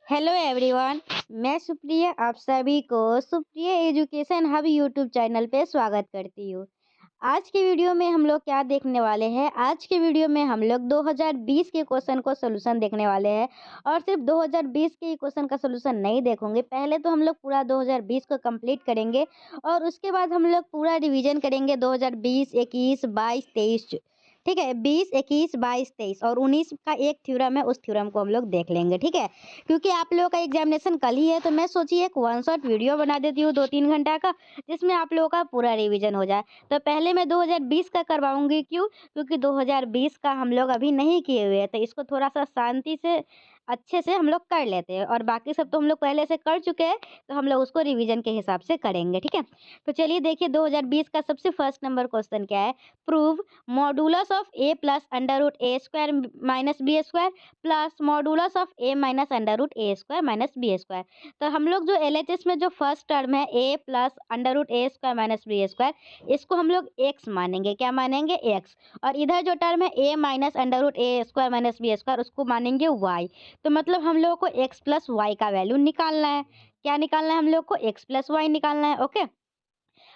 Hello everyone, मैं सुप्रिया आप सभी को Supriya education hub YouTube channel पे स्वागत करती हूँ। आज के वीडियो में हम लोग क्या देखने वाले हैं? आज के वीडियो में हम लोग 2020 के क्वेश्चन को सोल्यूशन देखने वाले हैं और सिर्फ 2020 के क्वेश्चन का सोल्यूशन नहीं देखोगे। पहले तो हम लोग पूरा 2020 को कंप्लीट करेंगे और उसके बाद हम लोग पूरा रिवीजन करेंगे 2020, 21, 22, 23। ठीक है, 20, 21, 22, 23 और 19 का एक थ्योरम है, उस थ्योरम को हम लोग देख लेंगे। ठीक है, क्योंकि आप लोगों का एग्जामिनेशन कल ही है तो मैं सोची एक वन शॉट वीडियो बना देती हूँ 2-3 घंटा का, जिसमें आप लोगों का पूरा रिवीजन हो जाए। तो पहले मैं 2020 का करवाऊंगी। क्यों? क्योंकि 2020 का हम लोग अभी नहीं किए हुए हैं, तो इसको थोड़ा सा शांति से अच्छे से हम लोग कर लेते हैं और बाकी सब तो हम लोग पहले से कर चुके हैं, तो हम लोग उसको रिवीजन के हिसाब से करेंगे। ठीक है, तो चलिए देखिए 2020 का सबसे फर्स्ट नंबर क्वेश्चन क्या है। Prove modulus of A plus under root A square minus B square plus modulus of A minus under root A square minus B square. तो हम लोग जो एलएचएस में जो फर्स्ट टर्म है ए plus under root A square minus B square, इसको हम लोग एक्स मानेंगे। क्या मानेंगे? एक्स। और इधर जो टर्म है ए minus under root A square minus B square, उसको मानेंगे वाई। तो मतलब हम लोग को एक्स प्लस वाई का वैल्यू निकालना है। क्या निकालना है? हम लोग को एक्स प्लस वाई निकालना है। ओके,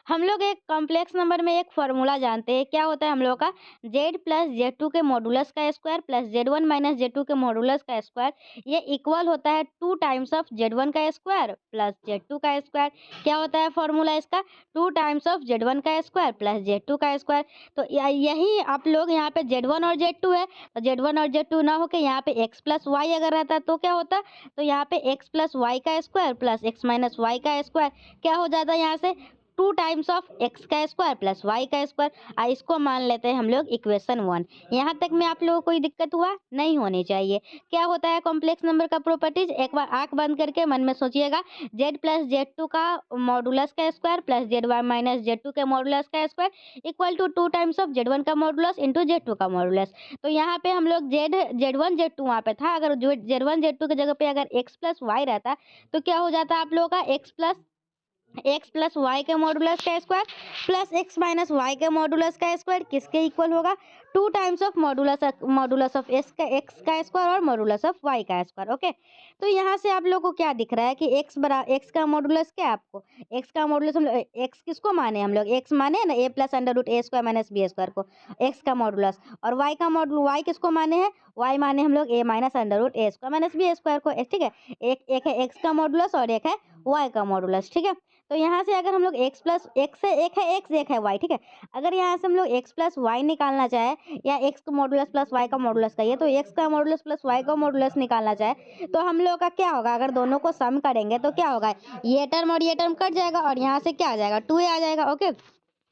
हम लोग एक कॉम्प्लेक्स नंबर में एक फॉर्मूला जानते हैं। क्या होता है हम लोग का? जेड प्लस जेड टू के मॉडुलस का square plus Z one minus Z two के मॉडुलस का स्क्वायर, ये इक्वल होता है 2 टाइम्स ऑफ जेड वन का स्क्वायर प्लस जेड टू का स्क्वायर। क्या होता है फॉर्मूला इसका? 2 टाइम्स ऑफ जेड वन का स्क्वायर प्लस जेड टू का स्क्वायर। तो यही आप लोग यहाँ पे जेड वन और जेड टू है, तो जेड वन और जेड टू ना होकर यहाँ पे एक्स प्लस वाई अगर रहता तो क्या होता? तो यहाँ पे एक्स प्लस वाई का square plus X minus Y का स्क्वायर क्या हो जाता है यहाँ से? 2 टाइम्स ऑफ एक्स का स्क्वायर प्लस वाई का स्क्वायर। इसको मान लेते हैं हम लोग इक्वेशन 1। यहाँ तक में आप लोगों को कोई दिक्कत हुआ नहीं होनी चाहिए। क्या होता है कॉम्प्लेक्स नंबर का प्रॉपर्टीज? एक बार आंख बंद करके मन में सोचिएगा। जेड प्लस जेड टू का मॉडुलस का square plus Z one minus Z two के मॉडुलस का square equal to 2 times of Z one का मॉडुलस इंटू जेड टू का मॉडुलस। तो यहाँ पे हम लोग जेड वन जेड टू वहाँ पे था, अगर जेड वन जेड टू की जगह पे अगर एक्स प्लस वाई रहता तो क्या हो जाता आप लोगों का? एक्स प्लस वाई के मॉडुलस का square plus X minus Y के मॉडुलस का स्क्वायर किसके इक्वल होगा? 2 times of modulus of X का स्क्वायर और मॉडुलस ऑफ वाई का स्क्वायर। ओके, तो यहाँ से आप लोगों को क्या दिख रहा है कि एक्स का मॉडुलस क्या है आपको? एक्स का मॉडुलस हम लोग एक्स किसको माने? हम लोग एक्स माने हैं ना, ए plus under root A square minus B square को एक्स का मॉडुलस। और वाई का मॉडुलस वाई किसको माने हैं? वाई माने हम लोग ए minus under root A square minus B square को। ठीक है, एक है एक्स का मॉडुलस और एक है वाई का मॉडुलस। ठीक है, तो यहाँ से अगर हम लोग एक्स प्लस एक्स से एक है एक्स एक है वाई। ठीक है, अगर यहाँ से हम लोग एक्स प्लस वाई निकालना चाहे या एक्स का मॉडुलस प्लस वाई का मॉडुलस कहिए, तो एक्स का मॉडुलस प्लस वाई का मॉडुलस निकालना चाहे तो हम लोग का क्या होगा? अगर दोनों को सम करेंगे तो क्या होगा? ये टर्म और ये टर्म कट जाएगा और यहाँ से क्या आ जाएगा? 2a आ जाएगा। ओके,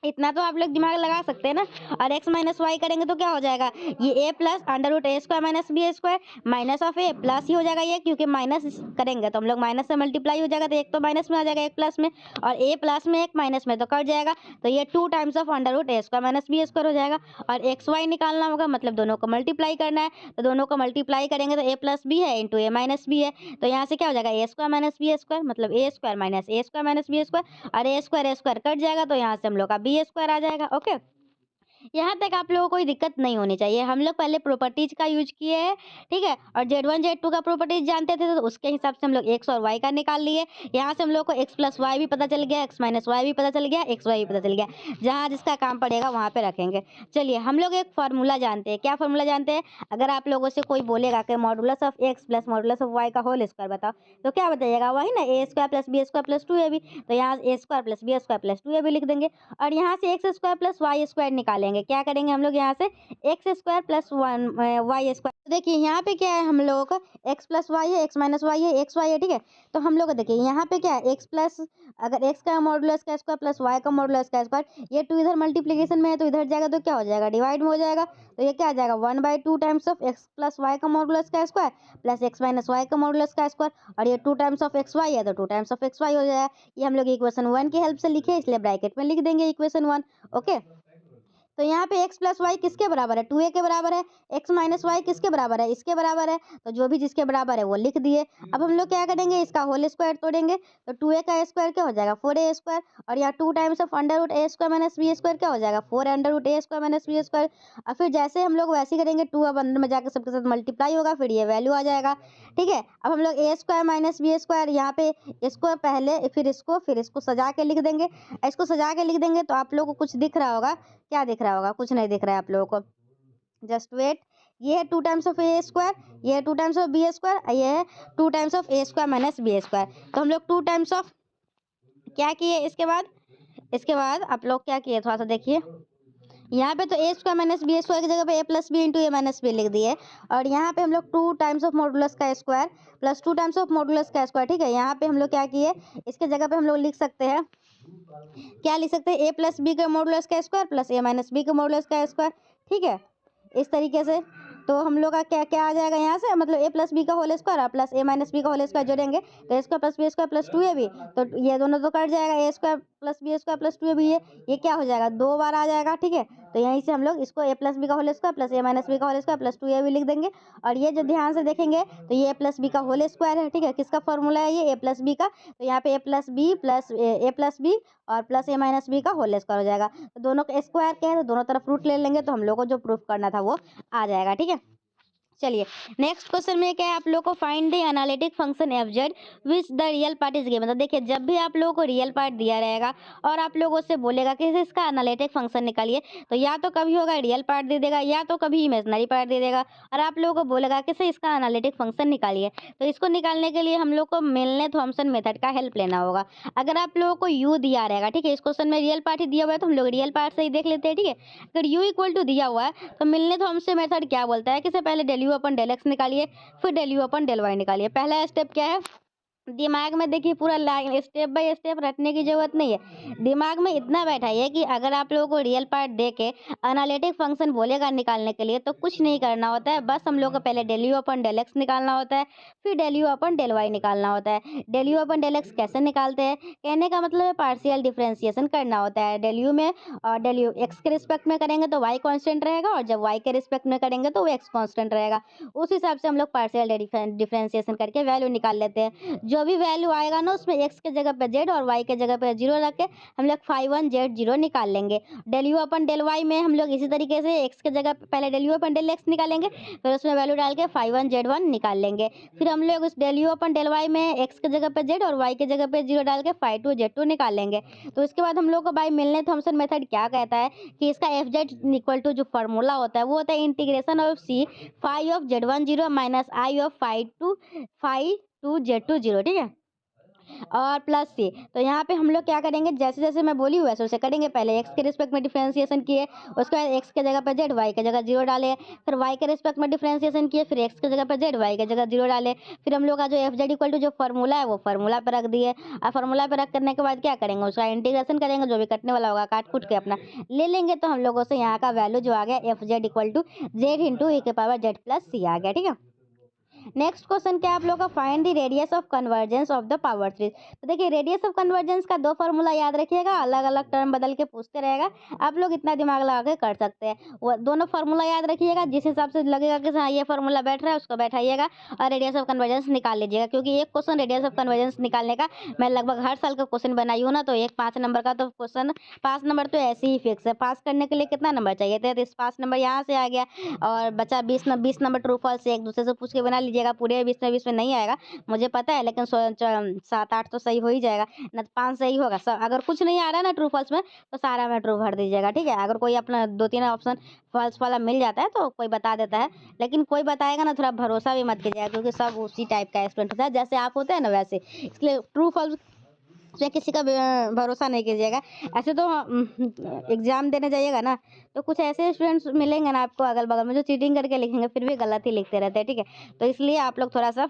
इतना तो आप लोग दिमाग लगा सकते हैं ना। और एक्स माइनस वाई करेंगे तो क्या हो जाएगा? ये A plus under root A square minus B square minus of A plus ही हो जाएगा ये, क्योंकि माइनस करेंगे तो हम लोग माइनस से मल्टीप्लाई हो जाएगा, तो एक तो माइनस में आ जाएगा एक प्लस में, और ए प्लस में एक माइनस में तो कट जाएगा। तो ये 2 times of under root A square minus B square हो जाएगा। और एक्स वाई निकालना होगा, मतलब दोनों को मल्टीप्लाई करना है, तो दोनों को मल्टीप्लाई करेंगे तो ए प्लस बी है इंटू ए माइनस बी है, तो यहाँ से क्या हो जाएगा? A square minus B square, मतलब ए स्क्वायर माइनस ए स्क्वायर माइनस बी स्क्वायर, और ए स्क्वायर कट जाएगा तो यहाँ से हम लोग का बी स्क्वायर आ जाएगा। ओके, यहाँ तक आप लोगों को कोई दिक्कत नहीं होनी चाहिए। हम लोग पहले प्रॉपर्टीज का यूज किए हैं। ठीक है, और जेड वन जेड टू का प्रॉपर्टीज जानते थे तो उसके हिसाब से हम लोग एक्स और वाई का निकाल लिए। यहाँ से हम लोग को एक्स प्लस वाई भी पता चल गया, एक्स माइनस वाई भी पता चल गया, एक्स वाई भी पता चल गया। जहाँ जिसका काम पड़ेगा वहाँ पे रखेंगे। चलिए हम लोग एक फार्मूला जानते हैं। क्या फार्मूला जानते हैं? अगर आप लोगों से कोई बोलेगा कि modulus of X plus modulus of Y का होल स्क्वायर बताओ, तो क्या बताइएगा? वही ना, A square plus B square plus 2ab। तो यहाँ A square plus B square plus 2ab लिख देंगे। और यहाँ से X square plus Y square निकालेंगे। क्या करेंगे हम लोग? यहाँ से X square plus one Y square. देखिए यहाँ पे क्या है हम लोगों का? एक्स प्लस वाई है, एक्स माइनस वाई है, एक्स वाई है। ठीक है, तो हम लोग देखिए यहाँ पे क्या है? एक्स प्लस अगर एक्स का मॉडुलस का स्क्वायर प्लस वाई का मॉडुलस का स्क्वायर, ये 2 इधर मल्टीप्लीकेशन में है तो इधर जाएगा तो क्या हो जाएगा? डिवाइड में हो जाएगा। तो ये क्या आ जाएगा? 1/2 times of X plus Y का मॉडुलस का square plus X minus Y का मॉडुलस का स्क्वायर, और ये 2 टाइम्स ऑफ एक्स वाई है तो 2 टाइम्स ऑफ एक्स वाई हो जाएगा। ये हम लोग इक्वेशन 1 की हेल्प से लिखे, इसलिए ब्रैकेट में लिख देंगे इक्वेशन 1। ओके, तो यहाँ पे x प्लस वाई किसके बराबर है, 2a के बराबर है। x माइनस वाई किसके बराबर है, इसके बराबर है। तो जो भी जिसके बराबर है वो लिख दिए। अब हम लोग क्या करेंगे, इसका होल स्क्वायर तोड़ेंगे। तो 2a का स्क्वायर क्या हो जाएगा, 4a स्क्वायर। और यहाँ 2 times of under root A square minus B square क्या हो जाएगा, 4 under root A square minus B square. और फिर जैसे हम लोग वैसे ही करेंगे, 2 अब अंदर में जाकर सबके साथ मल्टीप्लाई होगा, फिर ये वैल्यू आ जाएगा। ठीक है, अब हम लोग ए स्क्वायर माइनस बी स्क्वायर, यहाँ पे इसको पहले फिर इसको सजा के लिख देंगे। इसको सजा के लिख देंगे तो आप लोगों को कुछ दिख रहा होगा, क्या दिख रहा होगा, कुछ नहीं दिख रहा है आप लोगों को। जस्ट वेट, ये है 2 टाइम्स ऑफ ए स्क्वायर, ये है 2 टाइम्स ऑफ बी स्क्वायर, ये है 2 times of A square minus B square. तो हम लोग 2 टाइम्स ऑफ क्या किए, इसके बाद आप लोग क्या किए, थोड़ा सा देखिए। यहाँ पे तो A square minus B square की जगह पे ए प्लस बी इंटू ए माइनस बी लिख दिए। और यहाँ पे हम लोग 2 टाइम्स ऑफ मॉडुलस का square plus 2 times of modulus का स्क्वायर। ठीक है, यहाँ पे हम लोग क्या किए, इसके जगह पे हम लोग लिख सकते हैं, क्या लिख सकते हैं, ए प्लस बी का मॉडुलस का square plus A minus B का मॉडुलस का स्क्वायर। ठीक है, इस तरीके से। तो हम लोग का क्या क्या आ जाएगा यहाँ से, मतलब ए प्लस बी का होल स्क्वायर और प्लस ए माइनस बी का होल स्क्वायर जोड़ेंगे तो A square plus B square plus 2ab। तो ये दोनों तो कट जाएगा, A square plus B square plus 2ab, ये क्या हो जाएगा, 2 बार आ जाएगा। ठीक है, तो यहीं से हम लोग इसको ए प्लस बी का whole square plus A minus B का होल स्क्वायर प्लस 2ab लिख देंगे। और ये जो ध्यान से देखेंगे तो ये ए प्लस बी का होल स्क्वायर है। ठीक है, किसका फॉर्मूला है ये, ए प्लस बी का। तो यहाँ पे ए प्लस बी और प्लस ए माइनस बी का होल स्क्वायर हो जाएगा। तो दोनों का स्क्वायर क्या है, तो दोनों तरफ रूट ले लेंगे तो हम लोग को जो प्रूफ करना था वो आ जाएगा। ठीक है, चलिए नेक्स्ट क्वेश्चन में क्या है, आप लोगों को find the analytic function F Z which the real part is given. मतलब देखिए, जब भी आप लोगों को रियल पार्ट दिया रहेगा और आप लोगों से बोलेगा कि इसका एनालिटिक फंक्शन निकालिए, तो या तो कभी होगा रियल पार्ट दे देगा या तो कभी इमेजनरी पार्ट दे देगा, और आप लोगों को बोलेगा कि इसका एनालिटिक फंक्शन निकालिए। तो इसको निकालने के लिए हम लोग को मिलने थॉमसन मेथड का हेल्प लेना होगा। अगर आप लोगों को यू दिया रहेगा, ठीक है, इस क्वेश्चन में रियल पार्ट ही दिया हुआ है तो हम लोग रियल पार्ट से ही देख लेते हैं। ठीक है, अगर यू इक्वल टू दिया हुआ है तो मिलने थॉमसन मेथड क्या बोलता है कि पहले del U upon del X निकालिए, फिर del U upon del Y निकालिए। पहला स्टेप क्या है, दिमाग में देखिए पूरा लाइन स्टेप बाय स्टेप रटने की जरूरत नहीं है, दिमाग में इतना बैठाइए कि अगर आप लोगों को रियल पार्ट दे के एनालिटिक फंक्शन बोलेगा निकालने के लिए तो कुछ नहीं करना होता है, बस हम लोग को पहले del U upon del X निकालना होता है, फिर del U upon del Y निकालना होता है। Del U upon del X कैसे निकालते हैं, कहने का मतलब है पार्शियल डिफरेंशिएशन करना होता है डेल यू में, और डेल यू एक्स के रिस्पेक्ट में करेंगे तो वाई कांस्टेंट रहेगा, और जब वाई के रिस्पेक्ट में करेंगे तो वो एक्स कांस्टेंट रहेगा। उस हिसाब से हम लोग पार्शियल डिफरेंशिएशन करके वैल्यू निकाल लेते हैं। जो भी वैल्यू आएगा ना उसमें एक्स के जगह पे जेड और वाई के जगह पे जीरो रख के हम लोग फाइव वन जेड जीरो निकाल लेंगे। Del U upon del Y में हम लोग इसी तरीके से एक्स के जगह पे पहले del U upon del X निकालेंगे, फिर उसमें वैल्यू डाल के फाइव वन जेड वन निकाल लेंगे। फिर हम लोग उस del U upon del Y में एक्स के जगह पे जेड और वाई के जगह पे जीरो डाल के फाइव टू जेड टू निकाल लेंगे। तो इसके बाद हम लोग को बाय मिलने थॉमसन मेथड क्या कहता है कि इसका एफ जेड इक्वल टू जो फॉर्मूला होता है वो होता है integration of C five of Z one zero minus I of five two Z two zero. ठीक है, और प्लस सी। तो यहाँ पे हम लोग क्या करेंगे, जैसे जैसे मैं बोली वैसे वैसे करेंगे। पहले एक्स के रिस्पेक्ट में डिफरेंशिएशन किए, उसके बाद एक्स के जगह पर जेड, वाई के जगह जीरो डाले, फिर वाई के रिस्पेक्ट में डिफरेंशिएशन किए, फिर एक्स के जगह पर जेड, वाई के जगह जीरो डाले। फिर हम लोग का जो एफ जेड इक्वल टू जो फॉर्मूला है वो फॉर्मूला पर रख दिए। और फॉर्मूला पर रख करने के बाद क्या करेंगे, उसका इंटीग्रेशन करेंगे, जो भी कटने वाला होगा काट कूट के अपना ले लेंगे। तो हम लोगों से यहाँ का वैल्यू जो आ गया F Z equal to Z into E के पावर जेड प्लस सी आ गया। ठीक है, नेक्स्ट क्वेश्चन क्या आप लोगों का, find the radius of convergence of the power series. तो देखिए रेडियस ऑफ कन्वर्जेंस का दो फॉर्मूला याद रखिएगा, अलग अलग टर्म बदल के पूछते रहेगा, आप लोग इतना दिमाग लगा के कर सकते हैं। वो दोनों फॉर्मूला याद रखिएगा, जिस हिसाब से लगेगा कि हाँ ये फॉर्मूला बैठ रहा है उसको बैठाइएगा और रेडियस ऑफ कन्वर्जेंस निकाल लीजिएगा। क्योंकि एक क्वेश्चन रेडियस ऑफ कन्वर्जेंस निकालने का मैं लगभग हर साल का क्वेश्चन बनाई हूँ ना, तो एक 5 नंबर का तो क्वेश्चन 5 नंबर तो ऐसे ही फिक्स है। पास करने के लिए कितना नंबर चाहिए थे, तो इस 5 नंबर यहाँ से आ गया और बचा 20 नंबर ट्रू फॉल्स से एक दूसरे से पूछ के बना लीजिएगा। पूरे 20 में नहीं आएगा मुझे पता है, लेकिन 7-8 तो सही हो ही जाएगा ना, 5 सही होगा। अगर कुछ नहीं आ रहा है ना ट्रू फॉल्स में तो सारा में ट्रू भर दीजिएगा। ठीक है, अगर कोई अपना 2-3 ऑप्शन फॉल्स वाला मिल जाता है तो कोई बता देता है, लेकिन कोई बताएगा ना थोड़ा भरोसा भी मत कीजिएगा, क्योंकि सब उसी टाइप का स्टूडेंट होता है जैसे आप होते हैं ना वैसे, इसलिए ट्रू फॉल्स उसमें किसी का भरोसा नहीं कीजिएगा। ऐसे तो एग्जाम देने जाइएगा ना तो कुछ ऐसे स्टूडेंट्स मिलेंगे ना आपको अगल बगल में जो चीटिंग करके लिखेंगे फिर भी गलत ही लिखते रहते हैं। ठीक है, तो इसलिए आप लोग थोड़ा सा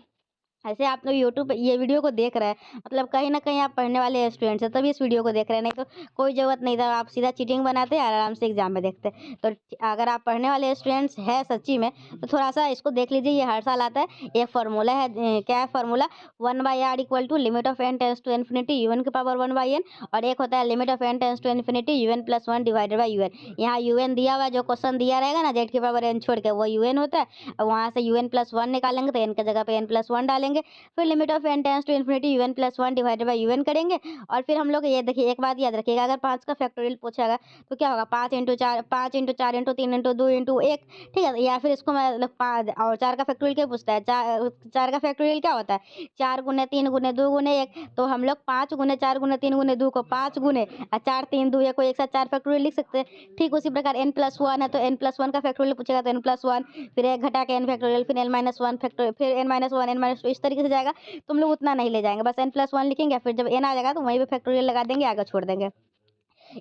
ऐसे आप लोग यूट्यूब पे ये वीडियो को देख रहे हैं, मतलब कहीं न कहीं आप पढ़ने वाले स्टूडेंट्स हैं, तभी इस वीडियो को देख रहे हैं, नहीं तो कोई ज़रूरत नहीं था, आप सीधा चीटिंग बनाते आराम से एग्ज़ाम में देखते। तो अगर आप पढ़ने वाले स्टूडेंट्स हैं सच्ची में, तो थोड़ा-सा इसको देख लीजिए, ये हर साल आता है। एक फ़ॉर्मूला है, क्या है formula? 1/r equal to limit of n tends to infinity un की पावर 1/n, और एक होता है limit of n tends to infinity un plus 1 divided by un। यहाँ un दिया हुआ है, जो क्वेश्चन दिया रहेगा ना z की पावर n छोड़ के, वो un होता है। और वहाँ से un प्लस 1 निकालेंगे तो n की जगह पे n प्लस 1 डालेंगे। फिर limit of n tends to infinity un plus 1 divided by un करेंगे। और फिर हम लोग ये देखिए, एक बात याद रखिएगा, अगर 5 का फैक्टोरियल पूछेगा तो क्या होगा? 5 × 4, 5 × 4 × 3 × 2 × 1, ठीक है? या फिर इसको मतलब 5 और 4 का फैक्टोरियल क्या पूछता है? 4 का फैक्टोरियल क्या होता है? 4 गुने 3 गुने 2 गुने 1। तो हम लोग 5 गुने 4 गुने 3 गुने 2 को 5 गुने 4 3 2 1 को एक साथ 4 फैक्टोरियल लिख सकते हैं। ठीक उसी प्रकार n प्लस 1 है तो n प्लस 1 का फैक्टोरियल पूछेगा तो n प्लस 1, फिर 1 घटा के n फैक्टोरियल, फिर n माइनस 1 फैक्टोरियल, फिर n माइनस 1 n माइनस 2, इस तरीके से जाएगा। तुम लोग उतना नहीं ले जाएंगे, बस n प्लस 1 लिखेंगे, फिर जब n आ जाएगा तो वहीं पे फैक्टोरियल लगा देंगे, आगे छोड़ देंगे।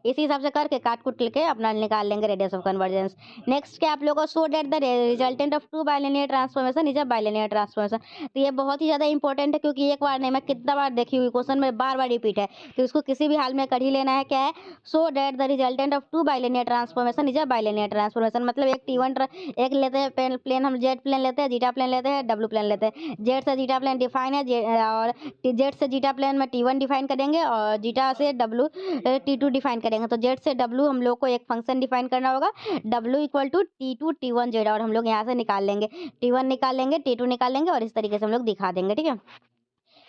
इसी हिसाब से करके काट कूट के अपना निकाल लेंगे रेडियस ऑफ कन्वर्जेंस। नेक्स्ट क्या आप लोगों को, so that the resultant of two bilinear transformation is a bilinear transformation. तो ये बहुत ही ज़्यादा इंपॉर्टेंट है, क्योंकि एक बार नहीं, मैं कितना बार देखी हुई क्वेश्चन में बार बार रिपीट है, तो इसको किसी भी हाल में कर ही लेना है। क्या है? So that the resultant of two bilinear transformation is a bilinear transformation. मतलब एक T1 एक लेते हैं प्लेन, हम जेड प्लेन लेते हैं, जीटा प्लेन लेते हैं, डब्लू प्लेन लेते हैं। जेड से जीटा प्लेन डिफाइन है, और जेड से जीटा प्लेन में T1 डिफाइन करेंगे, और जीटा से डब्लू T2 डिफाइन करेंगे। तो जेड से डब्लू हम लोग को एक फंक्शन डिफाइन करना होगा, W equal to T2 T1 Z, और हम लोग यहाँ से निकाल लेंगे, T1 निकाल लेंगे, T2 निकाल लेंगे, और इस तरीके से हम लोग दिखा देंगे। ठीक है?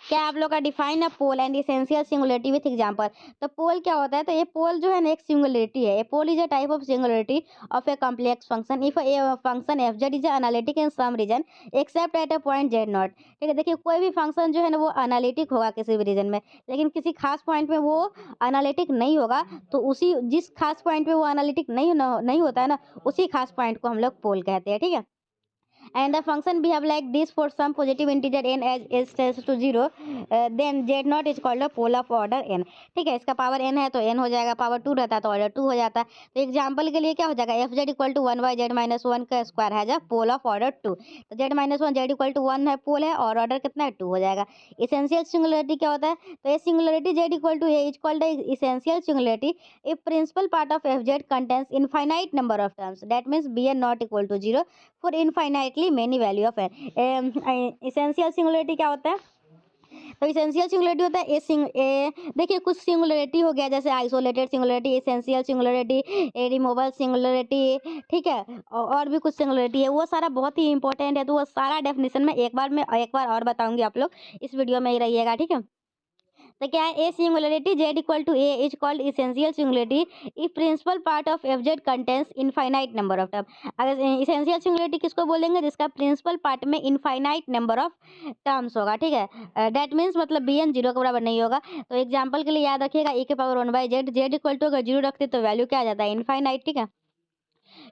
क्या आप लोग का डिफाइन है pole and essential singularity with example. तो पोल क्या होता है? तो ये पोल जो है ना, एक सिंगुलरिटी है। A pole is a type of singularity of a complex function if a function F Z is analytic in some region except at a point Z naught. ठीक है? देखिए, कोई भी फंक्शन जो है ना, वो एनालिटिक होगा किसी भी रीजन में, लेकिन किसी खास पॉइंट में वो एनालिटिक नहीं होगा। तो उसी जिस खास पॉइंट पे वो एनालिटिक नहीं होता है ना, उसी खास पॉइंट को हम लोग पोल कहते हैं। ठीक है? and the function behave like this for some positive integer n as s tends to 0, then z naught is called a pole of order n। ठीक है? इसका पावर n है तो n हो जाएगा, पावर 2 रहता है तो ऑर्डर 2 हो जाता है। तो एग्जाम्पल के लिए क्या हो जाएगा? F Z equal to 1/z minus 1 का स्क्वायर है, जब पोल ऑफ ऑर्डर 2, तो z minus 1 z equal to 1 है, पोल है, और ऑर्डर कितना है? 2 हो जाएगा। इसेंशियल सिंगुलरिटी क्या होता है? तो ये singularity z equal to A is called essential singularity if principal part of fz contains infinite number of terms, that means bn not equal to 0 for infinitely many value of n। Essential singularity क्या होता है? तो essential singularity होता है देखिए, कुछ singularity हो गया, जैसे isolated singularity, essential singularity, removal singularity. ठीक है? और भी कुछ सिंगुलरिटी है, वो सारा बहुत ही इंपॉर्टेंट है, तो वो सारा डेफिनेशन में एक बार और बताऊंगी, आप लोग इस वीडियो में ही रहिएगा। ठीक है? तो क्या है? A singularity Z equal to A is called essential singularity if principal part of F Z contains infinite number of term. अगर इसेंशियल सिंगुलरिटी किसको बोलेंगे? जिसका प्रिंसिपल पार्ट में इनफाइनाइट नंबर ऑफ टर्म्स होगा। ठीक है? दैट मीन्स मतलब B N zero के बराबर नहीं होगा। तो एग्जाम्पल के लिए याद रखिएगा, e के power 1/z, z equal to अगर जीरो रखते तो वैल्यू क्या आ जाता है? इनफाइनाइट। ठीक है?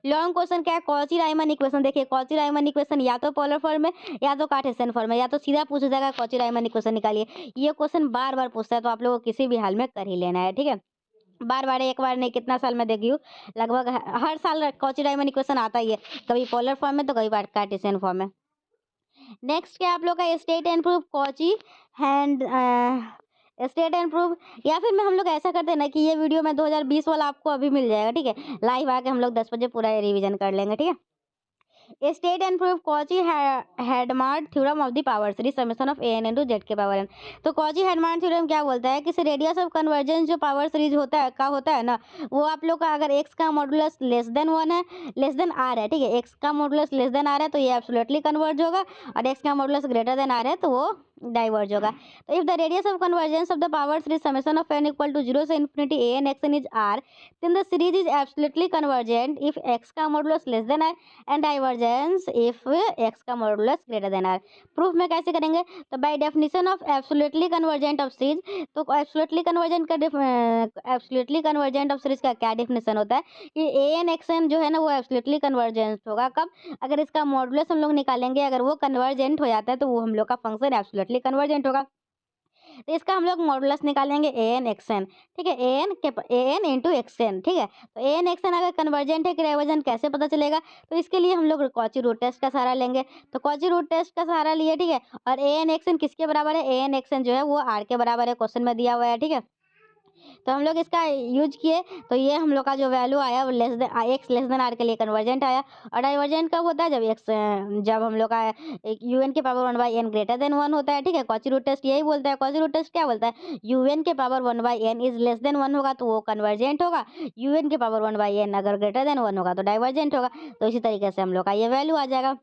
लॉन्ग क्वेश्चन क्या है? Cauchy Riemann equation. देखिए, कॉची राइमन इक्वेशन या तो पोलर फॉर्म में, या तो कार्टेशियन फॉर्म में, या तो सीधा पूछा जाएगा कॉची राइमन इक्वेशन निकालिए। ये क्वेश्चन बार बार पूछता है, तो आप लोगों को किसी भी हाल में कर ही लेना है। ठीक है? बार बार, एक बार नहीं, कितना साल में देखी हूँ, लगभग हर साल कॉची राइमन इक्वेशन आता ही है, कभी पोलर फॉर्म में तो कभी बार कार्टेशियन फॉर्म में। नेक्स्ट क्या आप लोग का? State and proof Cauchy hand state and proof, या फिर मैं हम लोग ऐसा करते हैं ना कि ये वीडियो में 2020 वाला आपको अभी मिल जाएगा। ठीक है? लाइव आके हम लोग 10 बजे पूरा रिवीजन कर लेंगे। ठीक है? State and prove Cauchy Hadamard theorem of the power series summation of A N into Z के पावर एन। तो कॉची हेडमार्ड थ्योरम क्या बोलता है? कि रेडियस ऑफ कन्वर्जेंस जो पावर सीरीज होता है ना, वो आप लोग का अगर एक्स का मॉडुलस लेस देन 1 है, लेस देन आर है। ठीक है? एक्स का मॉडुलस लेस देन आर है तो ये एब्सोल्युटली कन्वर्ज होगा, और एक्स का मॉडुलस ग्रेटर देन आर है तो वो डाइवर्ज होगा। तो if the radius of convergence of the power series summation of n equal to 0 से infinity a n x n is r, then the series is absolutely convergent if x का modulus less than r and divergence if x का modulus greater than r। Proof में कैसे करेंगे? तो by definition of absolutely convergent of series, तो absolutely convergent of series का क्या definition होता है? कि ए एन एक्स एन जो है ना, वो एब्सोल्युटली कन्वर्जेंट होगा कब? अगर इसका मॉडुलस हम लोग निकालेंगे, अगर वो कन्वर्जेंट हो जाता है तो वो हम लोग का फंक्शन एब्सोल्युटली कन्वर्जेंट होगा। तो इसका हम लोग मॉडुलस निकालेंगे ए एन एक्स एन, ठीक है, ए एन इंटू एक्स एन, ठीक है। तो ए एन एक्स एन अगर कन्वर्जेंट है कि डाइवर्जेंट कैसे पता चलेगा, तो इसके लिए हम लोग कॉची रूट टेस्ट का सहारा लेंगे। तो कॉची रूट टेस्ट का सहारा लिए, ठीक है। और ए एन एक्स एन किसके बराबर है, ए एन एक्स एन जो है वो आर के बराबर है, क्वेश्चन में दिया हुआ है, ठीक है। तो हम लोग इसका यूज किए, तो ये हम लोग का जो वैल्यू आया वो एक्स लेस देन आर के लिए कन्वर्जेंट आया। और डाइवर्जेंट कब होता है, जब हम लोग का एक यू एन के power one by n greater than one होता है, ठीक है। कॉची रूट टेस्ट यही बोलता है। कॉची रूट टेस्ट क्या बोलता है, यू एन के power one by n is less than one होगा तो वो कन्वर्जेंट होगा, यू एन के पावर वन बाई एन अगर ग्रेटर देन वन होगा तो डाइवर्जेंट होगा। तो इसी तरीके से हम लोग का ये वैल्यू आ जाएगा।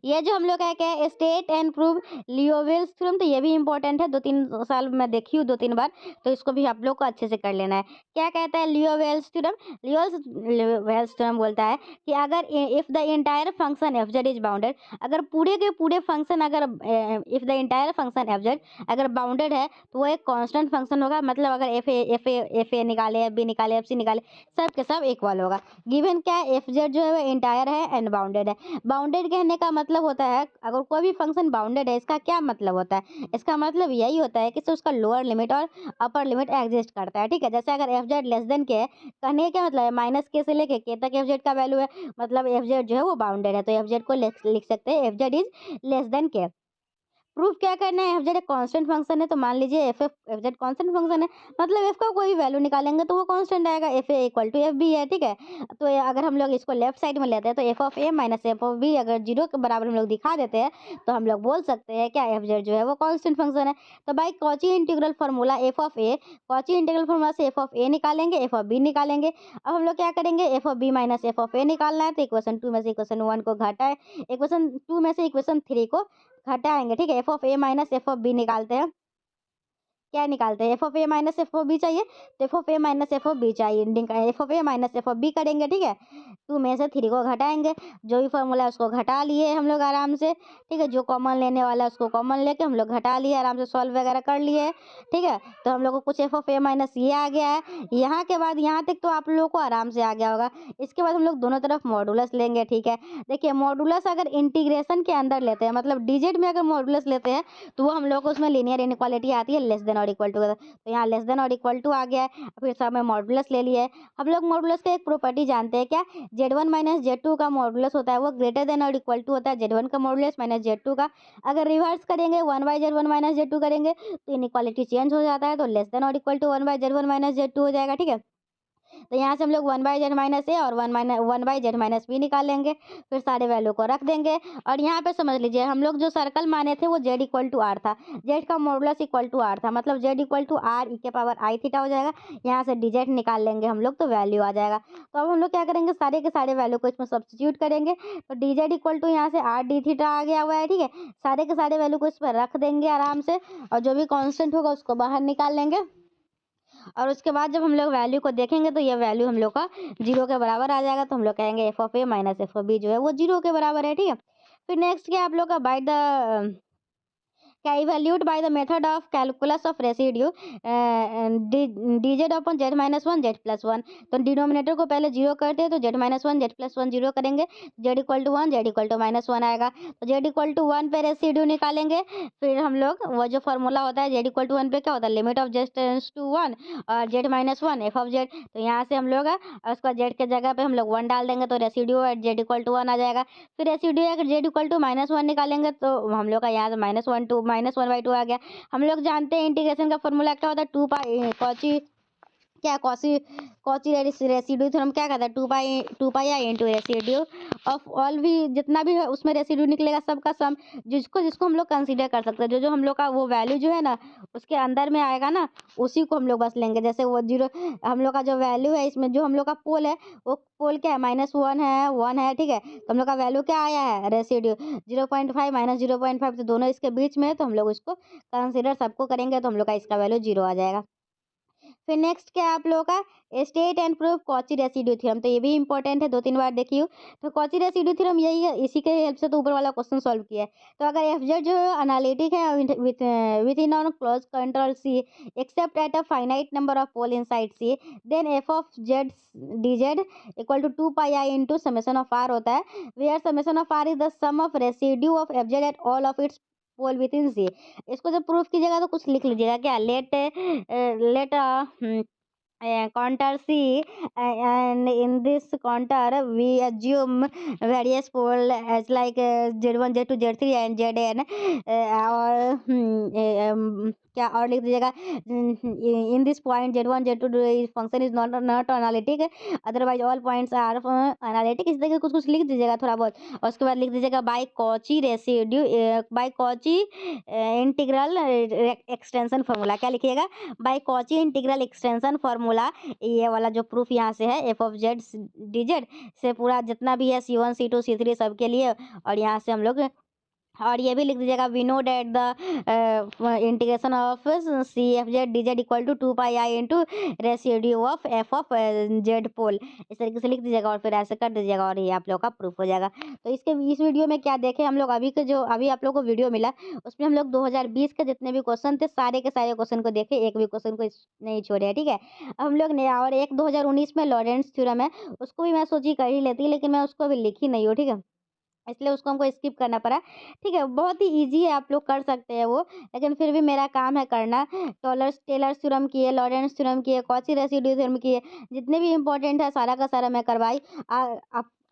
ये जो हम लोग का क्या है, स्टेट एंड प्रूव लियोविल्स थ्योरम, तो ये भी इंपॉर्टेंट है, 2-3 साल मैं देखी हूँ 2-3 बार, तो इसको भी आप लोग को अच्छे से कर लेना है। क्या कहता है लियोविल्स थ्योरम, लियोविल्स थ्योरम बोलता है कि अगर if the entire function F Z is bounded, अगर पूरे के पूरे फंक्शन अगर if the entire function F Z अगर बाउंडेड है तो वो एक कांस्टेंट फंक्शन होगा। मतलब अगर एफ ए निकाले, एफ बी निकाले, एफ सी निकाले, सब के सब इक्वल होगा। गिवन क्या है, एफ जेड जो है वो इंटायर है एंड बाउंडेड है। बाउंडेड कहने का मतलब होता है, अगर कोई भी फंक्शन बाउंडेड है इसका क्या मतलब होता है, इसका मतलब यही होता है कि उसका लोअर लिमिट और अपर लिमिट एग्जिस्ट करता है, ठीक है। जैसे अगर एफ जेड लेस देन के है, कहने का क्या मतलब है, माइनस के से लेके के तक एफ जेड का वैल्यू है, मतलब एफ जेड जो है वो बाउंडेड है, तो एफ जेड को लिख सकते हैं F Z is less then के। प्रूफ क्या करना है, एफ जेड एक कांस्टेंट फंक्शन है, तो मान लीजिए एफ जेड कांस्टेंट फंक्शन है, मतलब एफ का कोई भी वैल्यू निकालेंगे तो वो कांस्टेंट आएगा, f a equal to f b है, ठीक है। तो अगर हम लोग इसको लेफ्ट साइड में लेते हैं तो F of A minus F of b अगर जीरो के बराबर हम लोग दिखा देते हैं तो हम लोग बोल सकते हैं क्या, एफ जेड जो है वो कांस्टेंट फंक्शन है। तो भाई Cauchy integral formula F of A, Cauchy integral formula से एफ ऑफ ए निकालेंगे, एफ ऑफ बी निकालेंगे। अब हम लोग क्या करेंगे, F of B minus F of A निकालना है, तो इक्वेशन 2 में से इक्वेशन 1 को घटाए, इक्वेशन 2 में से इक्वेशन 3 को घटाएंगे, ठीक है। F of A minus F of B निकालते हैं, क्या निकालते हैं, F of A minus F of B चाहिए, तो F of A minus F of B चाहिए, F of A minus F of B करेंगे, ठीक है। 2 में से 3 को घटाएंगे, जो भी फॉर्मूला है उसको घटा लिए हम लोग आराम से, ठीक है। जो कॉमन लेने वाला है उसको कॉमन लेके हम लोग घटा लिए, आराम से सॉल्व वगैरह कर लिए, ठीक है। तो हम लोग को कुछ एफ ऑफ ए माइनस ये आ गया है। यहाँ के बाद यहाँ तक तो आप लोगों को आराम से आ गया होगा। इसके बाद हम लोग दोनों तरफ मॉडुलस लेंगे, ठीक है। देखिए मॉडुलस अगर इंटीग्रेशन के अंदर लेते हैं, मतलब डिजिट में अगर मॉडुलस लेते हैं तो वो हम लोग को उसमें लीनियर इनइक्वालिटी आती है, लेस देन और इक्वल टू। तो यहाँ लेस देन और इक्वल टू आ गया है, फिर सब में मॉडुलस ले लिया है। हम लोग मॉडुलस का एक प्रॉपर्टी जानते हैं क्या, z1 माइनस z2 का मॉडुलस होता है वो ग्रेटर देन और इक्वल टू होता है z1 का मॉडुलस माइनस z2 का। अगर रिवर्स करेंगे 1/z1 माइनस z2 करेंगे तो इनइक्वालिटी चेंज हो जाता है, तो लेस देन और equal to 1/z1 minus z2 हो जाएगा, ठीक है। तो यहाँ से हम लोग 1/z माइनस ए और 1/z माइनस बी निकाल लेंगे, फिर सारे वैल्यू को रख देंगे। और यहाँ पे समझ लीजिए हम लोग जो सर्कल माने थे वो z इक्वल टू आर था, z का मॉडुलस इक्वल टू आर था, मतलब z equal to r e के पावर आई थीटा हो जाएगा। यहाँ से डिजिट निकाल लेंगे हम लोग तो वैल्यू आ जाएगा। तो अब हम लोग क्या करेंगे, सारे के सारे वैल्यू को इसमें सब्स्टिट्यूट करेंगे, तो डिजिट इक्वल टू यहाँ से आर डी थीटा आ गया हुआ है, ठीक है। सारे के सारे वैल्यू को इस पर रख देंगे आराम से, और जो भी कॉन्स्टेंट होगा उसको बाहर निकाल लेंगे। और उसके बाद जब हम लोग वैल्यू को देखेंगे तो ये वैल्यू हम लोग का जीरो के बराबर आ जाएगा, तो हम लोग कहेंगे f of A minus F of b जो है वो जीरो के बराबर है, ठीक है। फिर नेक्स्ट क्या आप लोग का बाय द क्या evaluate by the method of calculus of residue dz upon z minus one z plus one. तो डिनोमिनेटर को पहले जीरो करते हैं तो z minus one z plus one zero करेंगे, z equal to one, z equal to minus one आएगा, तो z equal to one पे रेसिड्यू निकालेंगे। फिर हम लोग वो जो फॉर्मूला होता है z इक्वल टू वन पे क्या होता है, limit of z tends to one और z minus one f of z। तो यहाँ से हम लोग उसका z के जगह पे हम लोग वन डाल देंगे, तो residue at z equal to one आ जाएगा। फिर रेसिड्यू अगर z equal to minus one निकालेंगे तो हम लोग का यहाँ से माइनस वन बाई टू आ गया। हम लोग जानते हैं इंटीग्रेशन का फॉर्मूला क्या होता है, टू पाई कॉची क्या कॉसी कॉची रेसिड्यू थ्योरम क्या कहता है, two pi I into residue of all भी जितना भी है उसमें रेसिड्यू निकलेगा सबका सम, जिसको जिसको हम लोग कंसीडर कर सकते हैं, जो जो हम लोग का वो वैल्यू जो है ना उसके अंदर में आएगा ना उसी को हम लोग बस लेंगे। जैसे वो जीरो हम लोग का जो वैल्यू है इसमें जो हम लोग का पोल है वो पोल क्या है, माइनस वन है, ठीक है। तो हम लोग का वैल्यू क्या आया है, रेसिड्यू 0.5 माइनस 0.5, तो दोनों इसके बीच में है, तो हम लोग इसको कंसीडर सबको करेंगे तो हम लोग का इसका वैल्यू जीरो आ जाएगा। फिर नेक्स्ट क्या है आप लोगों का, state and prove Cauchy residue theorem, तो ये भी इंपॉर्टेंट है, 2-3 बार देखी हूँ। तो कॉची रेसिड्यू थ्योरम यही है, इसी के हेल्प से तो ऊपर वाला क्वेश्चन सॉल्व किया है। तो अगर एफ जेड जो है एनालिटिक है within on close control C except at a finite number of pole inside C, then F of Z D Z equal to 2 pi I into summation of R होता है, where summation of R is the sum of residue of F Z at all of its pole within C. इसको जब proof कीजिएगा तो कुछ लिख लीजिएगा क्या, let counter C, and in this counter we assume various pole as like Z1 Z2 Z3 and Zn, और क्या और लिख दीजिएगा, in this point Z1 Z2 function is not analytic, otherwise all points are analytic. इस तरह के कुछ कुछ लिख दीजिएगा थोड़ा बहुत, और उसके बाद लिख दीजिएगा by Cauchy residue, by Cauchy integral extension formula. क्या लिखिएगा, by Cauchy integral extension formula. ये वाला जो प्रूफ यहाँ से है F of Z D z से पूरा जितना भी है C1 C2 C3 सबके लिए, और यहाँ से हम लोग, और ये भी लिख दीजिएगा we know that the integration of C F Z D Z equal to 2 pi into residue of F of Z pole. इस तरीके से लिख दीजिएगा और फिर ऐसे कर दीजिएगा और ये आप लोग का प्रूफ हो जाएगा। तो इस वीडियो में क्या देखे हम लोग, अभी के जो अभी आप लोग को वीडियो मिला उसमें हम लोग 2020 के जितने भी क्वेश्चन थे सारे के सारे क्वेश्चन को देखे, एक भी क्वेश्चन को नहीं छोड़े, ठीक है। अब हम लोग ने, और एक 2019 में लॉरेंट्ज थ्योरम है, उसको भी मैं सोची कर ही लेती, लेकिन मैं उसको अभी लिखी नहीं हूँ, ठीक है, इसलिए उसको हमको स्किप करना पड़ा। ठीक है, बहुत ही इजी है, आप लोग कर सकते हैं वो, लेकिन फिर भी मेरा काम है करना। टेलर्स थ्योरम किए, लॉरेंट्ज थ्योरम किए, कॉची रेसिड्यू थ्योरम किए, जितने भी इंपॉर्टेंट है सारा का सारा मैं करवाई।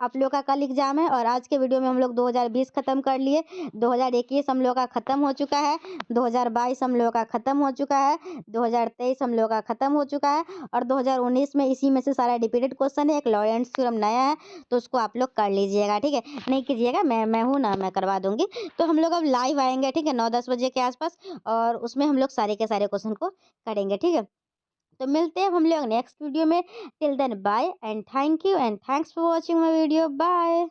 आप लोग का कल एग्जाम है, और आज के वीडियो में हम लोग 2020 खत्म कर लिए, 2021 हम लोग का खत्म हो चुका है, 2022 हम लोग का खत्म हो चुका है, 2023 हम लोग का खत्म हो चुका है, और 2019 में इसी में से सारा रिपीटेड क्वेश्चन है। एक लॉरेंट्ज थ्योरम नया है, तो उसको आप लोग कर लीजिएगा, ठीक है। नहीं कीजिएगा, मैं हूँ ना, मैं करवा दूंगी। तो हम लोग अब लाइव आएंगे, ठीक है, 9-10 बजे के आसपास, और उसमें हम लोग सारे के सारे क्वेश्चन को करेंगे, ठीक है। तो मिलते हैं हम लोग नेक्स्ट वीडियो में। Till then bye and thank you and thanks for watching my video, bye.